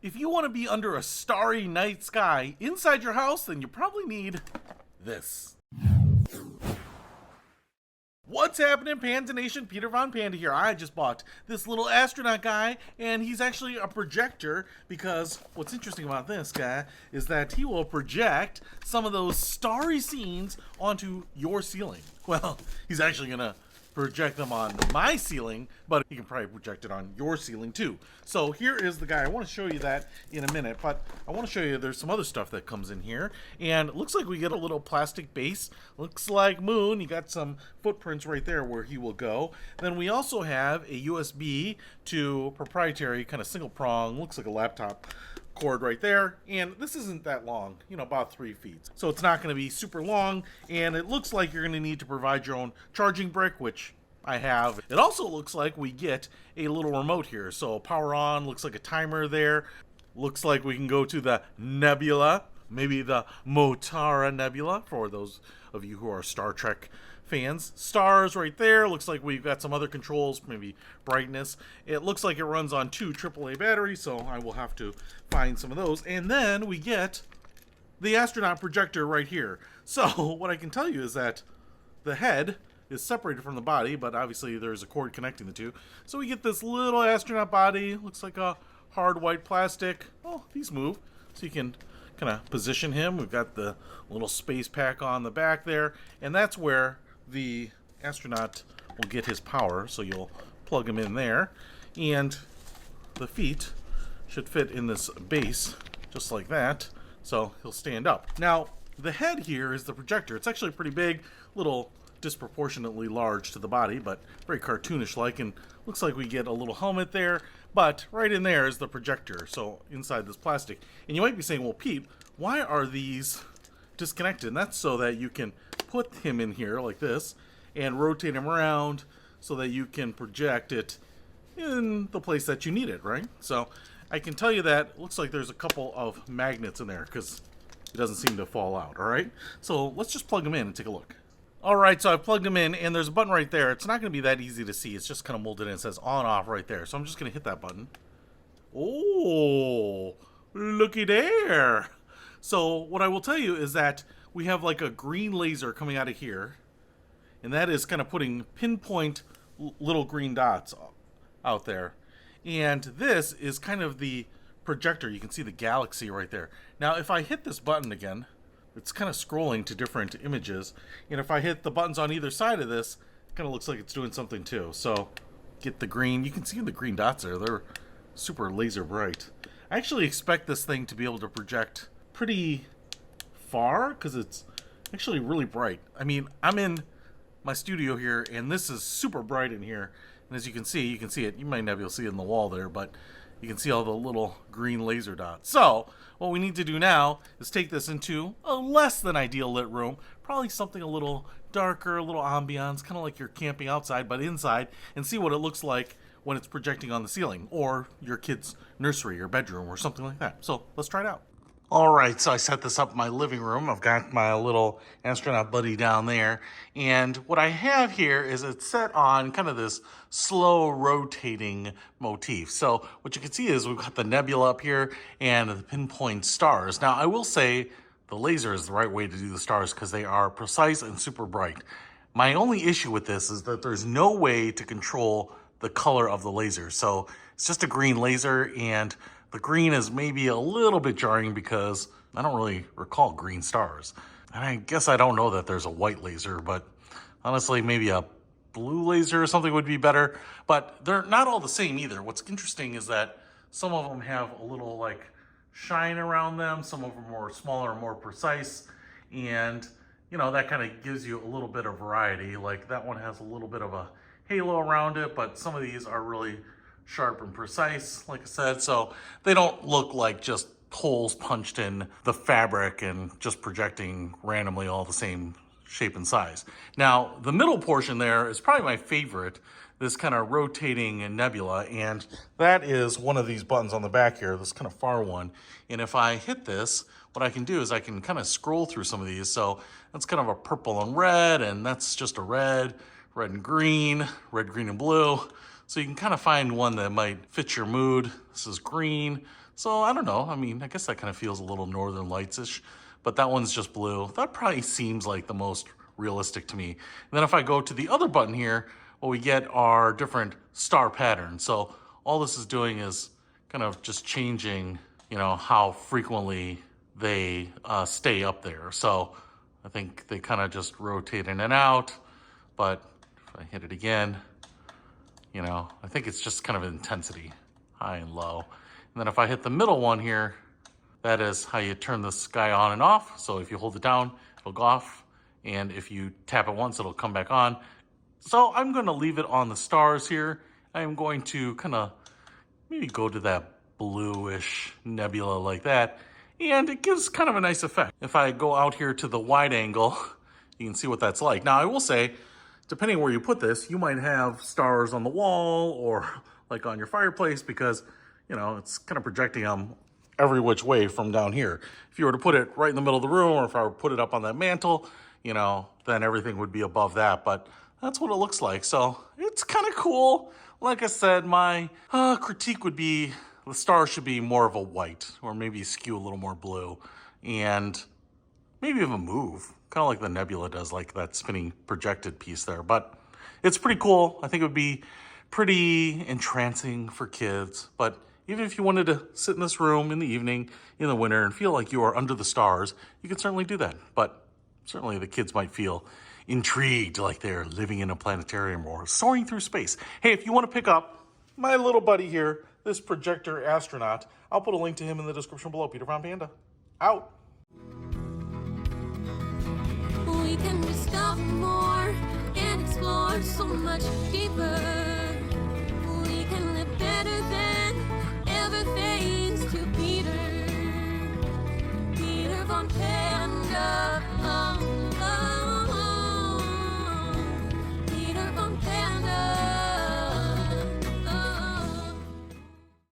If you want to be under a starry night sky inside your house, then you probably need this. What's happening, Panda Nation? Peter Von Panda here. I just bought this little astronaut guy, and he's actually a projector because what's interesting about this guy is that he will project some of those starry scenes onto your ceiling. Well, he's actually going to project them on my ceiling, but you can probably project it on your ceiling too. So here is the guy. I want to show you that in a minute, but I want to show you there's some other stuff that comes in here, and it looks like we get a little plastic base. Looks like Moon. You got some footprints right there where he will go. Then we also have a USB to proprietary kind of single prong, looks like a laptop cord right there, and this isn't that long, about 3 feet, so it's not going to be super long, and it looks like you're going to need to provide your own charging brick, which I have. It also looks like we get a little remote here, so power on, looks like a timer there, looks like we can go to the Nebula, maybe the Motara Nebula for those of you who are Star Trek fans. Stars right there. Looks like we've got some other controls, maybe brightness. It looks like it runs on 2 AAA batteries, so I will have to find some of those. And then we get the astronaut projector right here. So what I can tell you is that the head is separated from the body, but obviously there's a cord connecting the two. So we get this little astronaut body. Looks like a hard white plastic. Oh, these move. So you can kind of position him. We've got the little space pack on the back there, and that's where the astronaut will get his power. So you'll plug him in there, and the feet should fit in this base just like that, so he'll stand up. Now the head here is the projector. It's actually pretty big, little disproportionately large to the body, but very cartoonish like, and looks like we get a little helmet there, but right in there is the projector, so inside this plastic. And you might be saying, well, Pete, why are these disconnected? And that's so that you can put him in here like this and rotate him around so that you can project it in the place that you need it, right? So I can tell you that it looks like there's a couple of magnets in there because it doesn't seem to fall out, all right? So let's just plug them in and take a look. All right, so I've plugged them in, and there's a button right there. It's not going to be that easy to see. It's just kind of molded in. It says on, off right there. So I'm just going to hit that button. Oh, looky there. So what I will tell you is that we have like a green laser coming out of here, and that is kind of putting pinpoint little green dots out there. And this is kind of the projector. You can see the galaxy right there. Now, if I hit this button again, it's kind of scrolling to different images. And if I hit the buttons on either side of this, it kind of looks like it's doing something too. So get the green. You can see the green dots there. They're super laser bright. I actually expect this thing to be able to project pretty far because it's actually really bright. I mean, I'm in my studio here, and this is super bright in here. And as you can see it. You might not be able to see it in the wall there, but you can see all the little green laser dots. So what we need to do now is take this into a less than ideal lit room, probably something a little darker, a little ambiance, kind of like you're camping outside, but inside, and see what it looks like when it's projecting on the ceiling, or your kid's nursery or bedroom or something like that. So let's try it out. All right, so I set this up in my living room. I've got my little astronaut buddy down there. And what I have here is it's set on kind of this slow rotating motif. So what you can see is we've got the nebula up here and the pinpoint stars. Now, I will say the laser is the right way to do the stars because they are precise and super bright. My only issue with this is that there's no way to control the color of the laser. So it's just a green laser, and the green is maybe a little bit jarring because I don't really recall green stars. And I guess I don't know that there's a white laser, but honestly, maybe a blue laser or something would be better. But they're not all the same either. What's interesting is that some of them have a little like shine around them. Some of them are smaller and more precise. And, that kind of gives you a little bit of variety. Like that one has a little bit of a halo around it, but some of these are really sharp and precise, like I said, so they don't look like just holes punched in the fabric and just projecting randomly all the same shape and size. Now, the middle portion there is probably my favorite, this kind of rotating nebula, and that is one of these buttons on the back here, this kind of far one. And if I hit this, what I can do is I can kind of scroll through some of these. So that's kind of a purple and red, and that's just a red and green, red, green, and blue. So you can kind of find one that might fit your mood. This is green. So I don't know. I mean, I guess that kind of feels a little Northern Lights-ish, but that one's just blue. That probably seems like the most realistic to me. And then if I go to the other button here, what we get are different star patterns. So all this is doing is kind of just changing, you know, how frequently they stay up there. So I think they kind of just rotate in and out, but if I hit it again, you know, I think it's just kind of intensity, high and low. And then if I hit the middle one here, that is how you turn the sky on and off. So if you hold it down, it'll go off. And if you tap it once, it'll come back on. So I'm gonna leave it on the stars here. I'm going to kind of maybe go to that bluish nebula like that. And it gives kind of a nice effect. If I go out here to the wide angle, you can see what that's like. Now I will say, depending on where you put this, you might have stars on the wall or like on your fireplace because, you know, it's kind of projecting them every which way from down here. If you were to put it right in the middle of the room, or if I were to put it up on that mantle, you know, then everything would be above that. But that's what it looks like. So it's kind of cool. Like I said, my critique would be the star should be more of a white, or maybe skew a little more blue, and maybe even move, kind of like the nebula does, like that spinning projected piece there. But it's pretty cool. I think it would be pretty entrancing for kids. But even if you wanted to sit in this room in the evening, in the winter, and feel like you are under the stars, you can certainly do that. But certainly the kids might feel intrigued, like they're living in a planetarium or soaring through space. Hey, if you want to pick up my little buddy here, this projector astronaut, I'll put a link to him in the description below. Peter from Panda, out. We can discover more and explore so much deeper. We can live better than ever, thanks to Peter. Peter from Panda.